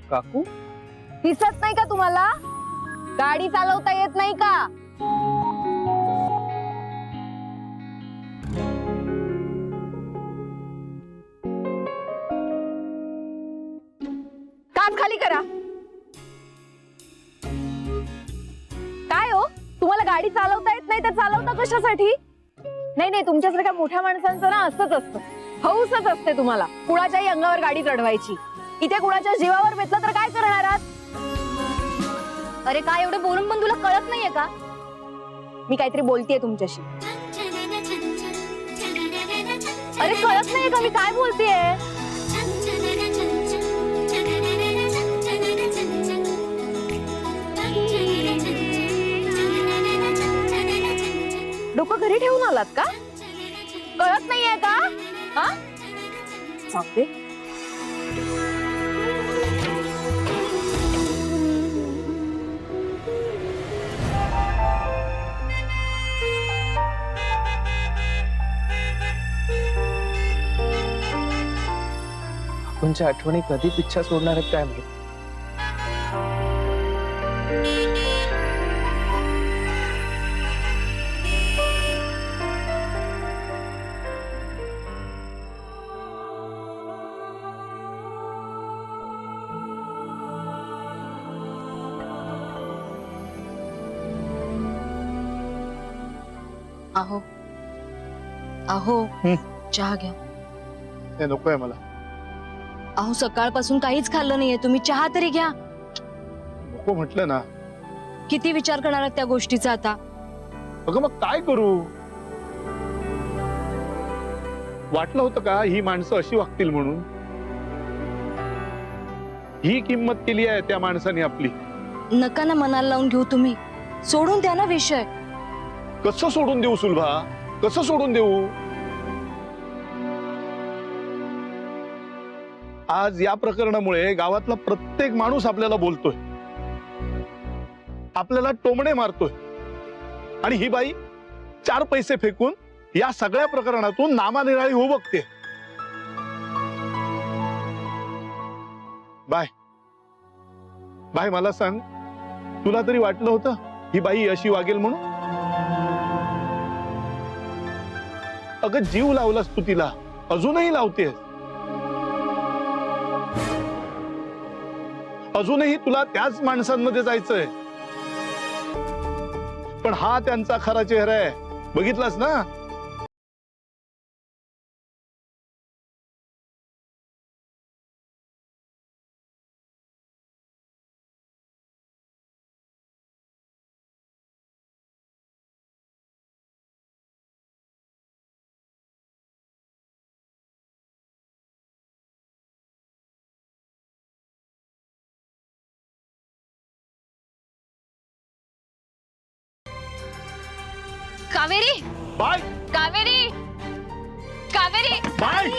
काकू दिसत नाही का तुम्हाला? गाडी चालवता येत नाही का? कान खाली करा. काय हो, तुम्हाला गाडी चालवता येत नाही तर चालवता कशासाठी? नाही नाही, तुमच्यासारख्या मोठ्या माणसांचं ना असंच असतं, हौसच असते तुम्हाला कुणाच्याही अंगावर गाडी चढवायची. इथे कुणाच्या जीवावर बेतलं तर काय करणार आहात? अरे काय एवढं बोलून पण तुला कळत नाहीये का? मी काहीतरी बोलतेय तुमच्याशी. अरे कळत नाहीये का मी काय बोलतेय? डोकं घरी ठेवून आलात का? कळत नाहीये का? हा सांगते. काकूंच्या आठवणी कधी पिच्छा सोडणार आहेत काय माहित. अहो अहो चहा घ्या. हे नकोय मला. अहो सकाळपासून काहीच खाल्लं नाहीये, तुम्ही चहा तरी घ्या. नको म्हटलं ना. किती विचार करणार आहात त्या गोष्टीचा आता? अगं मग काय करू? वाटलं होतं का ही माणसं अशी वागतील म्हणून? ही किंमत केली आहे त्या माणसाने आपली. नका ना मनाला लावून घेऊ तुम्ही, सोडून द्या ना विषय. कसं सोडून देऊ सुलभा? कसं सोडून देऊ? आज या प्रकरणामुळे गावातला प्रत्येक माणूस आपल्याला बोलतोय, आपल्याला टोमणे मारतोय, आणि ही बाई 4 पैसे फेकून या सगळ्या प्रकरणातून नामानिराळी होऊ बघते. बाय बाय, मला सांग, तुला तरी वाटलं होतं ही बाई अशी वागेल म्हणून? अगं जीव लावलास तू तिला, अजूनही लावतेस. अजूनही तुला त्याच माणसांमध्ये जायचंय. पण हा त्यांचा खरा चेहरा आहे, बघितलास ना? कावेरी, बाय कावेरी, कावेरी, बाय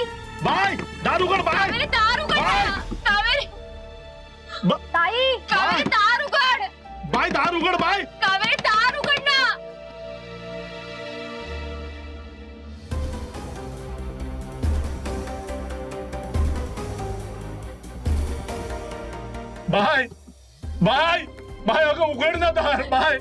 बाय, दार उघड बाय. कावेरी दार उघड ना. कावेरी, ताई, कावेरी दार उघड. बाय, दार उघड बाय. कावेरी दार उघड ना. बाय बाय बाय, अगं उघड ना दार बाय.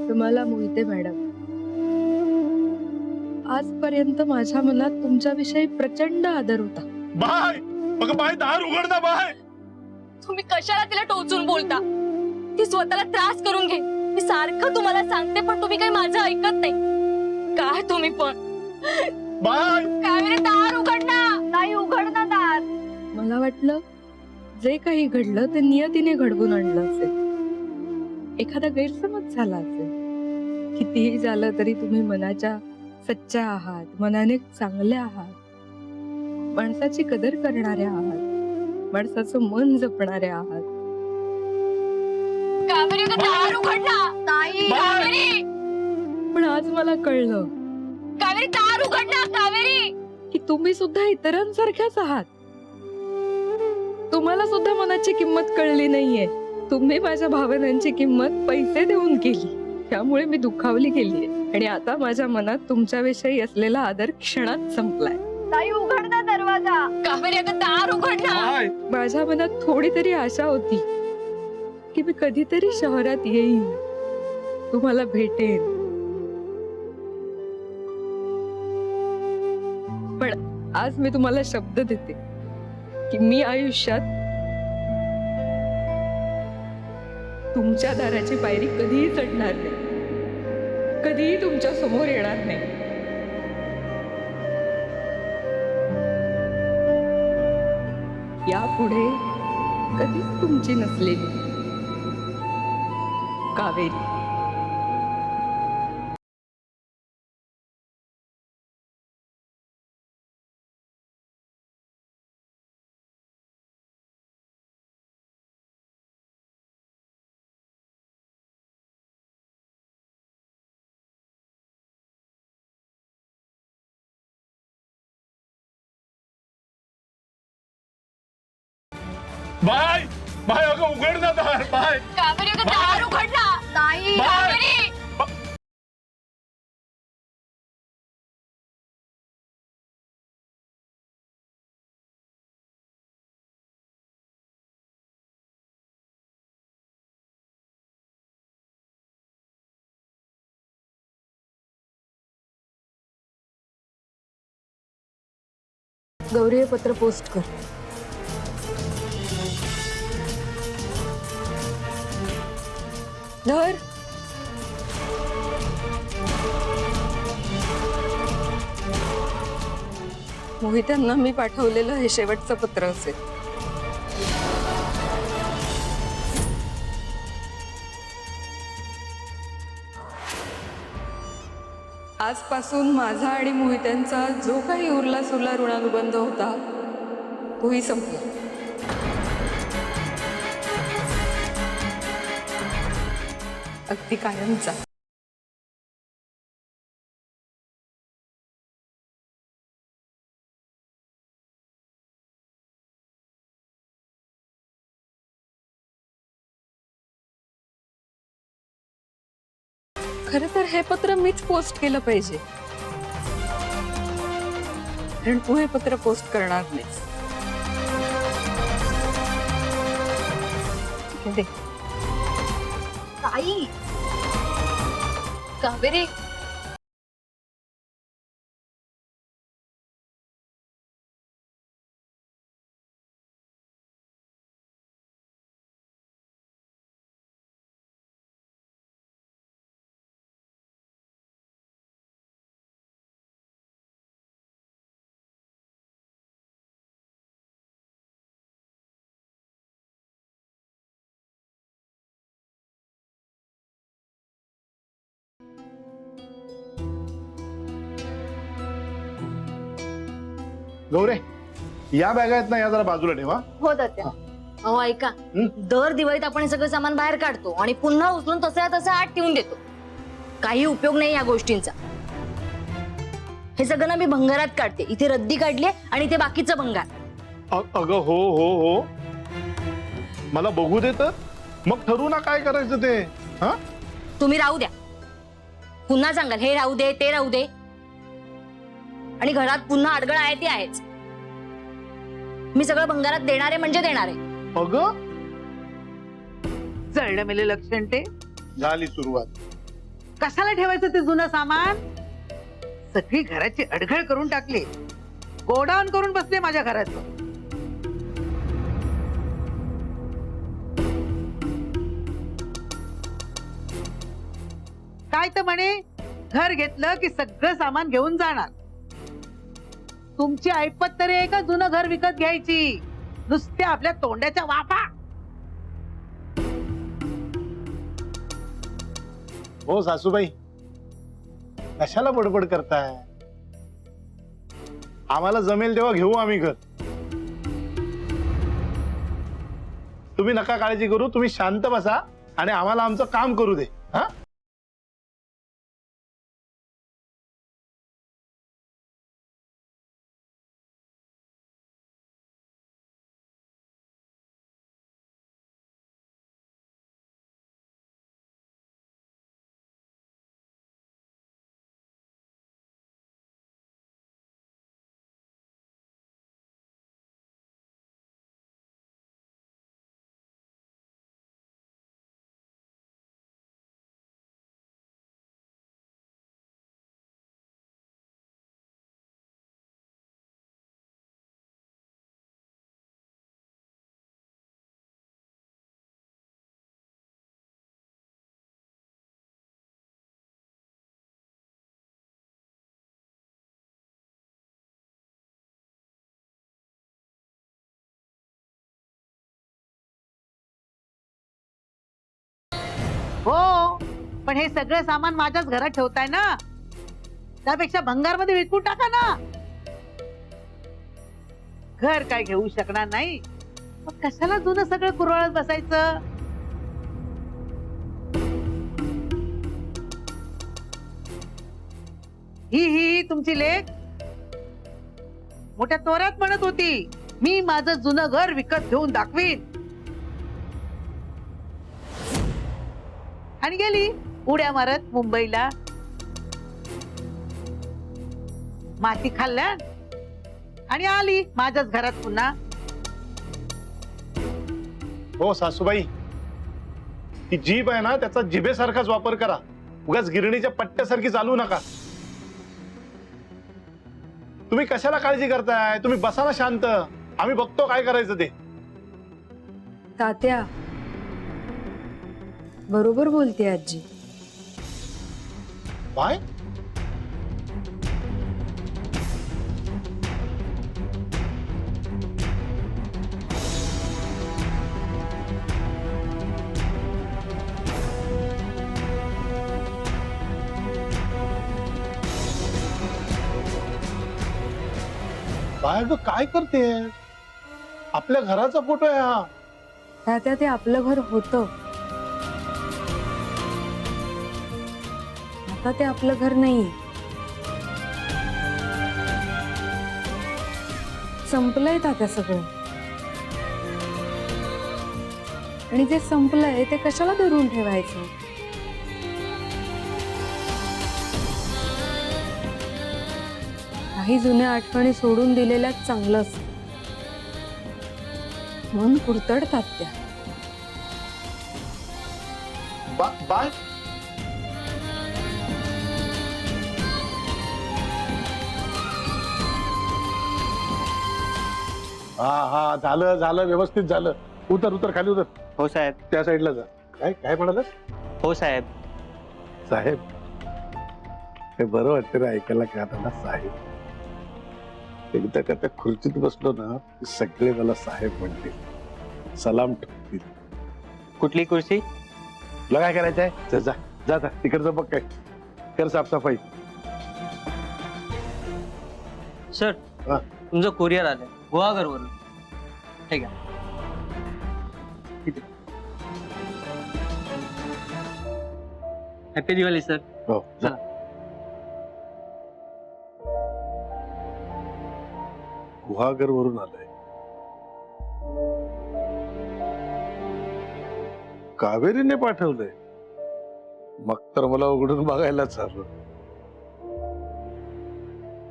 तुम्हाला मोहिते मॅडम, आजपर्यंत माझ्या मनात तुमच्याविषयी प्रचंड आदर होता. बाय, अगं बाय, दार उघड ना बाय. तुम्ही कशाला तिला टोचून बोलता? ती स्वतःला त्रास करून घे. मी सारखं तुम्हाला सांगते पण तुम्ही काही माझं ऐकत नाही. काय तुम्ही पण? बाय कावेरी दार उघड ना. ताई उघड ना दार. मला वाटलं जे काही घडलं ते नियतीने घडवून आणलं असेल, एखादा गैरसमज झाला असेल. कितीही झालं तरी तुम्ही मनाच्या सच्च्या आहात, मनाने चांगले आहात, माणसाची कदर करणाऱ्या आहात, माणसाचं मन जपणाऱ्या आहात. कावेरी दार उघड ना. ताई, कावेरी. पण आज मला कळलं कावेरी दार उघड ना. कावेरी, की तुम्ही सुद्धा इतरांसारख्याच आहात. तुम्हाला सुद्धा मनाची किंमत कळली नाहीये. तुम्ही माझ्या भावनांची किंमत पैसे देऊन केली. त्यामुळे मी दुखावली गेलीये आणि आता माझ्या मनात तुमच्याविषयी असलेला आदर क्षणात संपलाय. ताई उघड ना दरवाजा. कावेरी अगं दार उघड ना. बाय माझ्या मनात थोडी तरी आशा होती की मी कधीतरी शहरात येईन, तुम्हाला भेटेन. पण आज मी तुम्हाला शब्द देते की मी आयुष्यात तुमच्या दाराची पायरी कधीही चढणार नाही, कधीही तुमच्या समोर येणार नाही. यापुढे कधीच तुमची नसलेली कावेरी. बाय बाय अगं उघड ना दार. बाय कावेरी अगं दार उघड ना. नाही बाय. कावेरी गौरी हे पत्र पोस्ट कर. धर. मोहितांना मी पाठवलेलं हे शेवटचं पत्र असेल. आजपासून माझा आणि मोहित्यांचा जो काही उरला सुरला ऋणानुबंध होता तोही संपला. अगदी कायमचा. खरं तर हे पत्र मीच पोस्ट केलं पाहिजे, कारण तू हे पत्र पोस्ट करणार नाहीस. ठीक आहे, दे. ताई कावेरी गौरे या बॅगा आहेत ना, या जरा बाजूला ठेवा. हो तात्या. अहो ऐका, दर दिवाळीत आपण हे सगळं सामान बाहेर काढतो आणि पुन्हा उचलून तसं आत ठेवून देतो. काही उपयोग नाही या गोष्टींचा. हे सगळं ना मी भंगारात काढते. इथे रद्दी काढली आणि इथे बाकीचं भंगार. अगं हो हो हो, मला बघू दे तर मग ठरवू ना काय करायचं ते. हा तुम्ही राहू द्या. पुन्हा सांगाल हे राहू दे ते राहू दे, आणि घरात पुन्हा अडगळ आहे ती आहेच. मी सगळं भंगारात देणार आहे म्हणजे देणार आहे. अगं जळलं मेले लक्षण ते. झाली सुरुवात. कशाला ठेवायचं ते जुनं सामान. सगळी घराची अडघळ करून टाकली, गोडाऊन करून बसले माझ्या घराचं. काय तर म्हणे घर घेतलं की सगळं सामान घेऊन जाणार. तुमची ऐपत तरी आहे का जुनं घर विकत घ्यायची. नुसत्या आपल्या तोंडाच्या वाफा. हो सासूबाई, कशाला बडबड करताय. आम्हाला जमेल तेव्हा घेऊ आम्ही घर. तुम्ही नका काळजी करू, तुम्ही शांत बसा आणि आम्हाला आमचं काम करू दे. हा हो, पण हे सगळं सामान माझ्याच घरात ठेवताय ना, त्यापेक्षा भंगारमध्ये विकून टाका ना. घर काय घेऊ शकणार नाही, मग कशाला जुनं सगळं कुरवळत बसायचं. ही तुमची लेक मोठ्या तोऱ्यात म्हणत होती, मी माझं जुनं घर विकत घेऊन दाखवीन, आणि गेली उड्या मारत मुंबईला. माती खाल्ल्या आणि आली माझ्याच घरात पुन्हा. हो सासूबाई, ती जीभ आहे ना, त्याचा जिभेसारखाच वापर करा. उगाच गिरणीच्या पट्ट्यासारखी चालू नका. तुम्ही कशाला काळजी करताय? तुम्ही बसा ना शांत, आम्ही बघतो काय करायचं ते. तात्या, बरोबर बोलते आजी. काय? काय ग, काय करते? आपल्या घराचा फोटो आहे हा. तात्या, ते आपलं घर होतं, आता ते आपलं घर नाहीये. संपलंय तात्या सगळं. आणि जे संपलंय ते कशाला धरून ठेवायचं? काही जुन्या आठवणी सोडून दिलेल्याच चांगलं असतं. मन कुरतडतात त्या. बाय. हा, झालं झालं, व्यवस्थित झालं. उतर उतर, खाली उतर. हो साहेब. त्या साईडला जा. काय काय म्हणाल हो साहेब. साहेब? हे बरं वाटतं रे ऐकायला, का ना साहेब. एकदा का त्या खुर्चीत बसलो ना, सगळे मला साहेब म्हणतील, सलाम ठोकतील. कुठली कुर्सी? तुला काय करायचंय? जा जा जा जा, तिकडचं बघ, काय कर साफसफाई. सर, हा. तुमचं कुरिअर आलंय गुहागरवरून. ठीक आहे. Happy Diwali sir. हो, जा. गुहागर वरून आलंय. कावेरीने पाठवलंय. मग तर मला उघडून बघायलाच हवं.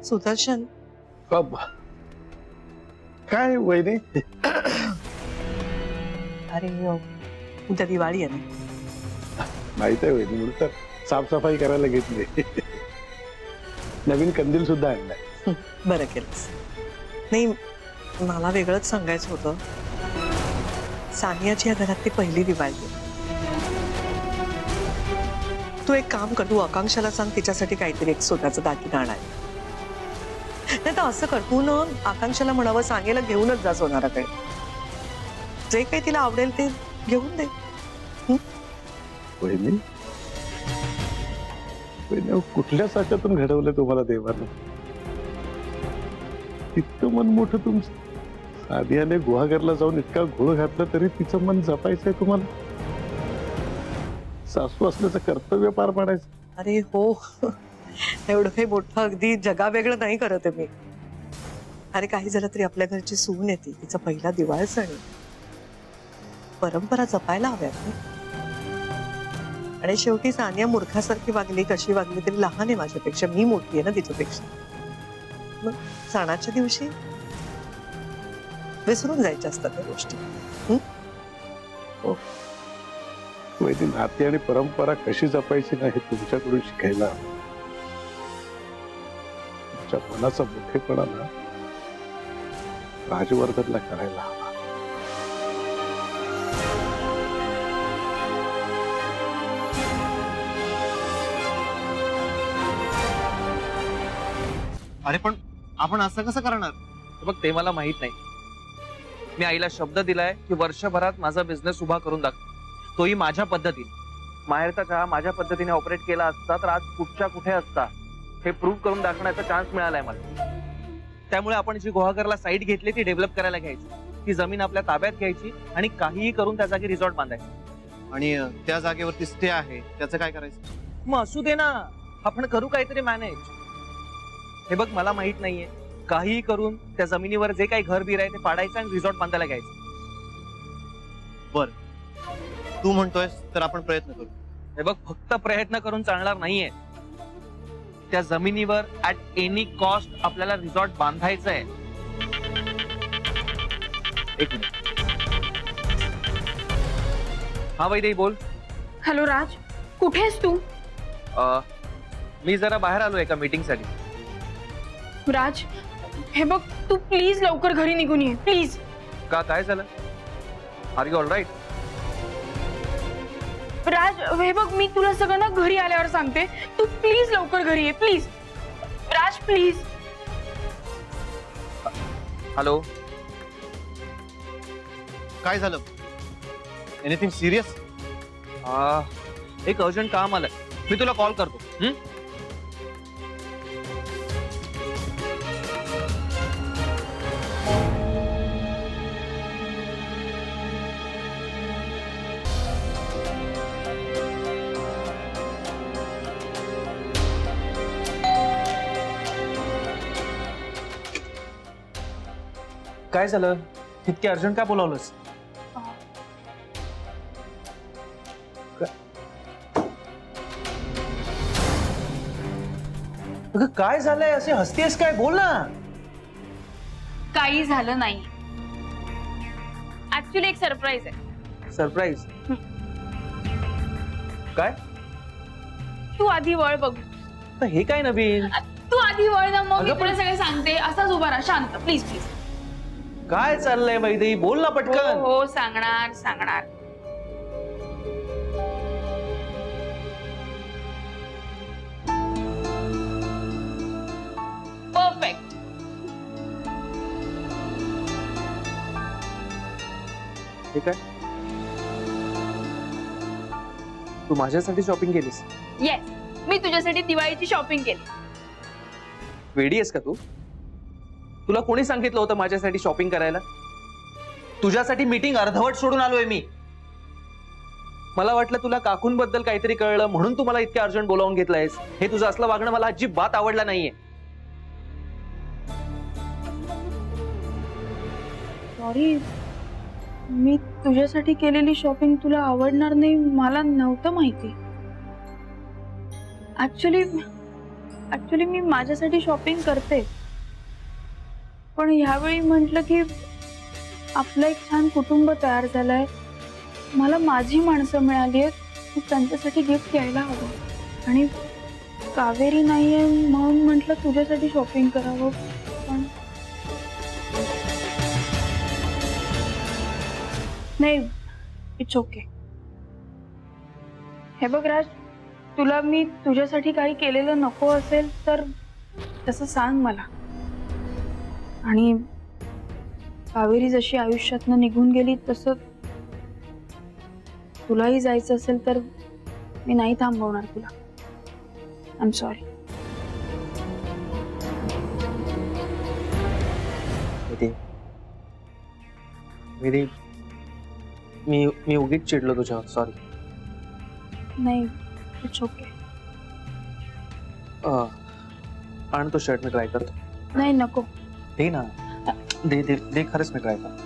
सुदर्शन, काय वहिनी? अरे उद्या दिवाळी आहे ना. माहित आहे वहिनी, म्हणून तर साफसफाई करायला घेतली. नवीन कंदील सुद्धा आणलाय. बरं केलंस. नाही, मला वेगळंच सांगायचं होतं. सानियाची या घरातली पहिली दिवाळी आहे. तू एक काम कर, तू आकांक्षाला सांग तिच्यासाठी काहीतरी एक स्वतःचं दागिना आणायला. नाही तर असं कर, तू ना आकांक्षाला म्हणावं, सांगेला घेऊनच जा सोनाराकडे. जे काही तिला आवडेल ते घेऊन दे. वहिनी, वहिनी, कुठल्या साच्यातून घडवलं तुम्हाला देवानं? इतकं मन मोठं तुमचं. सानियाने गुहागरला जाऊन इतका घोळ घातला तरी तिचं मन जपायचंय तुम्हाला. सासू असल्याचं कर्तव्य पार पाडायचं. अरे हो, एवढं काही मोठं अगदी जगावेगळं नाही करत आहे मी. अरे काही झालं तरी आपल्या घरची सून येते, तिचा पहिला दिवाळी सण आहे. परंपरा जपायला हव्यात ना. आणि शेवटी सानिया मूर्खासारखी वागली, कशी वागली तरी लहान आहे माझ्यापेक्षा, मी मोठी आहे ना तिच्यापेक्षा. मग सणाच्या दिवशी विसरून जायच्या असतात त्या गोष्टी. वैदी, नाती आणि परंपरा कशी जपायची नाही हे तुमच्याकडून शिकायला. तुमच्या मनाचा मोठेपणा ना राजवर्धनला करायला हवा. अरे पण आपण असं कसं करणार? बघ, ते मला माहित नाही. मी आईला शब्द दिलाय की वर्षभरात माझा बिझनेस उभा करून दाखव, तोही माझ्या पद्धतीने. माहेरचा चहा माझ्या पद्धतीने ऑपरेट केला असता तर आज कुठच्या कुठे असता हे प्रूव्ह करून दाखवण्याचा चान्स मिळालाय मला. त्यामुळे आपण जी गुहागरला साईट घेतली ती डेव्हलप करायला घ्यायची, ती जमीन आपल्या ताब्यात घ्यायची आणि काहीही करून त्या जागी रिसॉर्ट बांधायचं. आणि त्या जागेवरती स्टे आहे, त्याचं काय करायचं? मग असू दे ना, आपण करू काहीतरी मॅनेज. हे बघ, मला माहित नाहीये, काहीही करून त्या जमिनीवर जे काही घर बीर आहे ते पाडायचं आणि रिसॉर्ट बांधायला घ्यायचं. तू म्हणतोयस तर आपण प्रयत्न करू. हे बघ, फक्त प्रयत्न करून चालणार नाहीये, त्या जमिनीवर ऍट एनी कॉस्ट आपल्याला रिसॉर्ट बांधायचं आहे. एक मिनिट. हा वैदेही बोल. हॅलो राज, कुठे आहेस तू? मी जरा बाहेर आलो एका मीटिंग साठी. राज, हे बघ, तू प्लीज लवकर घरी निघून ये, प्लीज. का, काय झालं? Are you all right? Raj, हे बघ, मी तुला सगळं ना घरी आल्यावर सांगते. तू प्लीज लवकर घरी ये, प्लीज. Raj, please. हॅलो, काय झालं? Anything serious? एक अर्जंट काम आलं, मी तुला कॉल करतो. काय झालं? इतके अर्जंट का बोलावलंस? अगं, काय झालंय? असे हसतेस काय? बोल ना. काही झालं नाही. ऍक्च्युली एक सरप्राईज आहे. सरप्राईज? काय? तू आधी वळ बघू. तर हे काय नवीन? तू आधी वळ ना, मग मी अगं, तुला सगळे सांगते. असाच उभा राहा, शांत, प्लीज प्लीज. काय चाललंय वैदेही? बोल ना पटकन. हो, सांगणार सांगणार. परफेक्ट. ठीक आहे. तू माझ्यासाठी शॉपिंग केलीस? येस, मी तुझ्यासाठी दिवाळीची शॉपिंग केली. वेडी आहेस का तू? तुला कोणी सांगितलं होतं माझ्यासाठी शॉपिंग करायला? तुझ्यासाठी मीटिंग अर्धवट सोडून आलोय मी. मला वाटलं तुला काकूंबद्दल काहीतरी कळलं म्हणून तू मला इतक्या अर्जंट बोलावून घेतलंयस. हे तुझं असलं वागणं मला अजिबात आवडलं नाहीये. सॉरी, मी तुझ्यासाठी केलेली शॉपिंग तुला आवडणार नाही मला नव्हतं माहिती. ऍक्च्युली मी माझ्यासाठी शॉपिंग करते, पण ह्यावेळी म्हटलं की आपलं एक छान कुटुंब तयार झालंय, मला माझी माणसं मिळाली आहेत, त्यांच्यासाठी गिफ्ट घ्यायला हवं आणि कावेरी नाहीये म्हणून म्हटलं तुझ्यासाठी शॉपिंग करावं. पण नाही, इट्स ओके. हे बघ राज, तुला मी तुझ्यासाठी काही केलेलं नको असेल तर तसं सांग मला. आणि कावेरी जशी आयुष्यातनं निघून गेली तसं तुलाही जायचं असेल तर मी नाही थांबवणार तुला. I am sorry. मी उगीच चिडलो तुझ्यावर, सॉरी. नाही, इट्स ओके. आणि तो शर्ट मी ट्राय करतो. नाही, नको. दे ना, दे दे दे, खरंच मी ट्राय करतो.